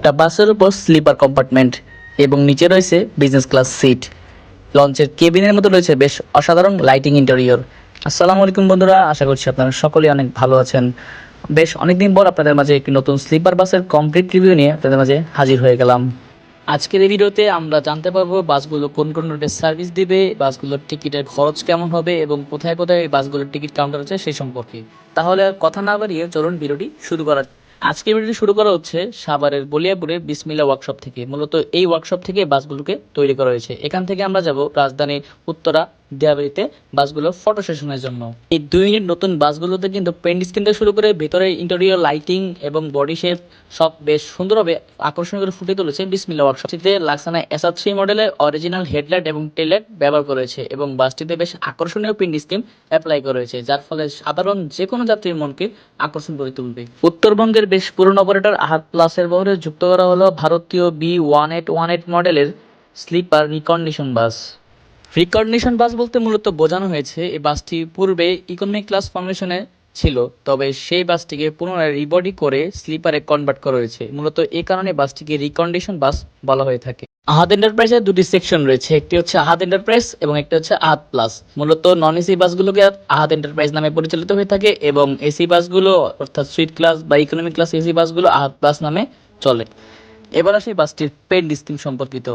একটা বাসের উপর স্লিপার কম্পার্টমেন্ট এবং নিচে রয়েছে বিজনেস ক্লাস সিট। লঞ্চের কেবিনের মতো রয়েছে বেশ অসাধারণ লাইটিং ইন্টেরিয়র। আসসালামু আলাইকুম বন্ধুরা, আশা করছি আপনারা সকলেই অনেক ভালো আছেন। বেশ অনেকদিন পর আপনাদের মাঝে একটি নতুন স্লিপার বাসের কমপ্লিট রিভিউ নিয়ে আপনাদের মাঝে হাজির হয়ে গেলাম। আজকের এই ভিডিওতে আমরা জানতে পারবো বাসগুলো কোন কোন রুটে সার্ভিস দিবে, বাসগুলোর টিকিটের খরচ কেমন হবে এবং কোথায় কোথায় এই বাসগুলোর টিকিট কাউন্টার আছে সেই সম্পর্কে। তাহলে আর কথা না বাড়িয়ে চলুন ভিডিওটি শুরু করা। আজকের ভিডিওটি শুরু করা হচ্ছে সাভারের বলিয়াপুরের বিসমিল্লাহ ওয়ার্কশপ থেকে। মূলত এই ওয়ার্কশপ থেকে বাসগুলোকে তৈরি করা হয়েছে। এখান থেকে আমরা যাব রাজধানীর উত্তরা দিয়াবাড়িতে বাসগুলোর ফটো সেশনের জন্য। এই 2 ইউনিট নতুন বাসগুলোতে কিন্তু পেন্ট স্ক্রিন থেকে শুরু করে ভেতরে ইন্টেরিয়র লাইটিং এবং বডি শেপ সব বেশ সুন্দরভাবে আকর্ষণীয় করে ফুটে তুলেছে বিসমিল্লাহ ওয়ার্কশপটিতে। লাক্সানা SR3 মডেলের অরিজিনাল হেডলাইট এবং টেল লাইট ব্যবহার করেছে এবং বাসটিতে বেশ আকর্ষণীয় পেন্ট স্কিম অ্যাপ্লাই করা হয়েছে, যার ফলে সাধারণ যে কোনো যাত্রীর মনকে আকর্ষণ করে তুলবে। উত্তরবঙ্গের বেশ পুরনো অপারেটর আহাদ প্লাসের বহরে যুক্ত করা হলো ভারতীয় B1818 মডেলের স্লিপার রিকন্ডিশন বাস। রিকন্ডিশন বাস বলতে মূলত বোঝানো হয়েছে এই বাসটি পূর্বে ইকোনমি ক্লাস ফরমেশনে ছিল, তবে সেই বাসটিকে পুনরায় রিবডি করে স্লিপারে কনভার্ট করা হয়েছে। মূলত এই কারণে বাসটিকে রিকন্ডিশন বাস বলা হয়ে থাকে। আহাদ এন্টারপ্রাইজের দুটি সেকশন রয়েছে, একটি হচ্ছে আহাদ এন্টারপ্রাইজ এবং একটি হচ্ছে আহাদ প্লাস। মূলত নন এসি বাসগুলোকে আহাদ এন্টারপ্রাইজ নামে পরিচালিত হয়ে থাকে এবং এসি বাসগুলো অর্থাৎ সুইট ক্লাস বা ইকোনমি ক্লাস এসি বাসগুলো আহাদ প্লাস নামে চলে। এবার আসি বাসটির পেন্ট স্কিম সম্পর্কিত।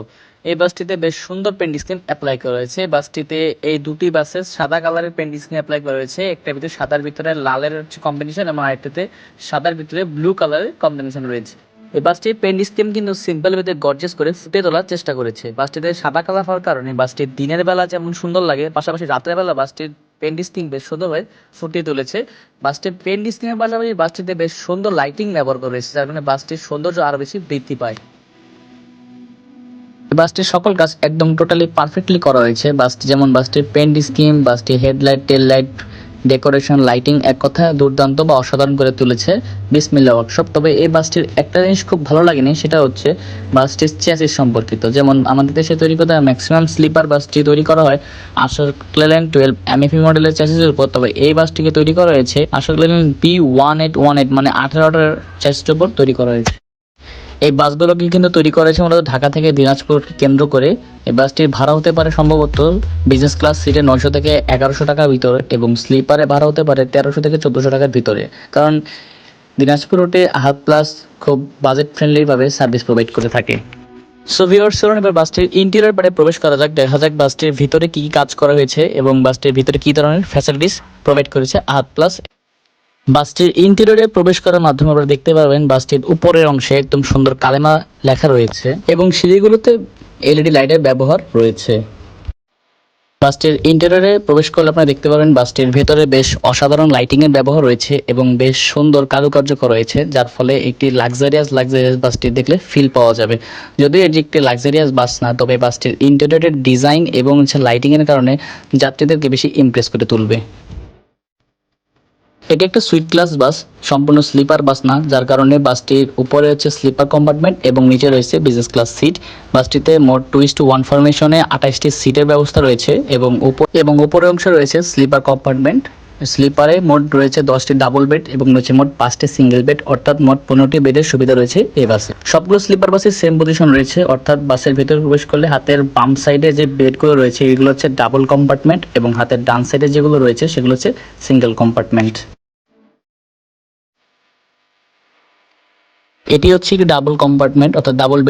এই বাসটিতে বেশ সুন্দর পেন্ট স্কিম অ্যাপ্লাই করা হয়েছে। বাসটিতে এই দুটি বাসে সাদা কালারের পেন্ট স্কিম অ্যাপ্লাই করা হয়েছে। একটার ভিতরে সাদার ভিতরে লালের কম্বিনেশন এবং আরেকটাতে সাদার ভিতরে ব্লু কালারের কম্বিনেশন রয়েছে। এই বাসটির পেন্ট স্কিম কিন্তু সিম্পল ভিতরে গর্জিয়াস করে ফুটে তোলার চেষ্টা করেছে। বাসটিতে সাদা কালার হওয়ার কারণে বাসটির দিনের বেলা যেমন সুন্দর লাগে, পাশাপাশি রাতের বেলা বাসটির পেন্ট স্কিম বেশ সুন্দরভাবে ফুটিয়ে তুলেছে। বাসটির পেন্ট স্কিমের পাশাপাশি বাসটিতে বেশ সুন্দর লাইটিং ব্যবহার করা হয়েছে, যার কারণে বাসটির সৌন্দর্য আরো বেশি বৃদ্ধি পায়। বাসটির সকল কাজ একদম টোটালি পারফেক্টলি করা হয়েছে। বাসটি যেমন বাসটির পেন্ট স্কিম, বাসটির headlight, tail light, decoration, lighting এক কথায় দুর্দান্ত বা অসাধারণ করে তুলেছে বিসমিল্লাহ ওয়ার্কশপ। তবে এই বাসটির একটা জিনিস খুব ভালো লাগেনি, সেটা হচ্ছে বাসটির চ্যাসিস সম্পর্কিত। যেমন আমাদের দেশে তৈরি করা ম্যাক্সিমাম স্লিপার বাসটি তৈরি করা হয় আশার ক্লেলেন 12 MEP মডেলের চ্যাসিসের উপর, তবে এই বাসটিকে তৈরি করা হয়েছে আশার ক্লেলেন B1818 মানে 18টার চ্যাসিসের উপর তৈরি করা হয়েছে। এই বাসগুলোকে কিন্তু তৈরি করেছে মূলত ঢাকা থেকে দিনাজপুরকে কেন্দ্র করে। এই বাসটির ভাড়া হতে পারে সম্ভবত বিজনেস ক্লাস সিটে 900 থেকে 1100 টাকার ভিতরে এবং স্লিপারে ভাড়া হতে পারে 1300 থেকে 1400 টাকার ভিতরে, কারণ দিনাজপুর রুটে আহাদ প্লাস খুব বাজেট ফ্রেন্ডলিভাবে সার্ভিস প্রোভাইড করে থাকে। সো ভিউয়ার্স, চলুন এবার বাসটির ইন্টেরিয়র পার্টে প্রবেশ করা যাক, দেখা যাক বাসটির ভিতরে কি কি কাজ করা হয়েছে এবং বাসটির ভিতরে কি ধরনের ফ্যাসিলিটিস প্রোভাইড করেছে আহাদ প্লাস। বাসটির ইন্টেরিয়রে প্রবেশ করার মাধ্যমে আপনারা দেখতে পারবেন বাসটির উপরের অংশে একদম সুন্দর কালেমা লেখা রয়েছে এবং সিঁড়িগুলোতে LED লাইটের ব্যবহার রয়েছে। বাসটির ইন্টেরিয়রে প্রবেশ করলে আপনারা দেখতে পারবেন বাসটির ভেতরে বেশ অসাধারণ লাইটিং এর ব্যবহার রয়েছে এবং বেশ সুন্দর কারুকার্য করা হয়েছে, যার ফলে একটি লাক্সারিয়াস বাসটি দেখলে ফিল পাওয়া যাবে। যদিও এটি একটি লাক্সারিয়াস বাস না, তবে বাসটির ইন্টেরিয়রের ডিজাইন এবং লাইটিং এর কারণে যাত্রীদেরকে বেশি ইমপ্রেস করে তুলবে। এটি একটা সুইট ক্লাস বাস, সম্পূর্ণ স্লিপার বাস না, যার কারণে বাসটির উপরে হচ্ছে স্লিপার কম্পার্টমেন্ট এবং নিচে রয়েছে বিজনেস ক্লাস সিট। বাসটিতে মোট 2:1 ফরমেশনে 28টি সিটের ব্যবস্থা রয়েছে এবং উপরের অংশে রয়েছে স্লিপার কম্পার্টমেন্ট। স্লিপারে মোট রয়েছে 10টি ডাবল বেড এবং রয়েছে মোট 5টি সিঙ্গেল বেড, অর্থাৎ মোট 15টি বেডের সুবিধা রয়েছে এই বাসে। সবগুলো স্লিপার বাসের সেম পজিশন রয়েছে, অর্থাৎ বাসের ভেতরে প্রবেশ করলে হাতের বাম সাইডে যে বেডগুলো রয়েছে এগুলো হচ্ছে ডাবল কম্পার্টমেন্ট এবং হাতের ডান সাইডে যেগুলো রয়েছে সেগুলো হচ্ছে সিঙ্গেল কম্পার্টমেন্ট। এটি হচ্ছে একটি ডাবল কম্পার্টমেন্ট অর্থাৎ ডাবল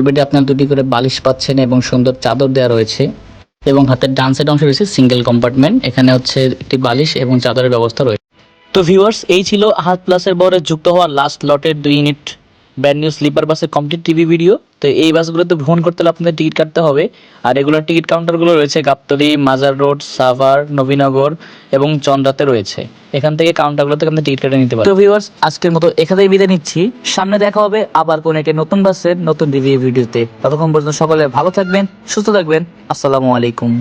বেডে আপনার দুটি করে বালিশ পাচ্ছেন এবং সুন্দর চাদর দেওয়া রয়েছে এবং হাতের ডান সাইড অংশে রয়েছে সিঙ্গেল কম্পার্টমেন্ট, এখানে হচ্ছে একটি বালিশ এবং চাদরের ব্যবস্থা রয়েছে। তো ভিউয়ার্স, এই ছিল আহাদ প্লাসের বহরে যুক্ত হওয়া লাস্ট লটের 2 ইউনিট ব্র্যান্ড নিউ স্লিপার বাসের কমপ্লিট টিভি ভিডিও। তো এই বাসগুলোতে ভ্রমণ করতে হলে আপনাদের টিকিট কাটতে হবে, আর রেগুলার টিকিট কাউন্টারগুলো রয়েছে গাবতলী, মাজার রোড, সাভার, নবীনগর এবং চন্দ্রাতে রয়েছে। এখান থেকে কাউন্টারগুলো থেকে আপনি টিকিট কেটে নিতে পারেন। তো ভিউয়ার্স, আজকের মতো এখানেই বিদায় নিচ্ছি। সামনে দেখা হবে আবার কোন একটি নতুন বাসের নতুন রিভিউ ভিডিওতে। ততক্ষণ পর্যন্ত সকলে ভালো থাকবেন, সুস্থ থাকবেন। আসসালামু আলাইকুম।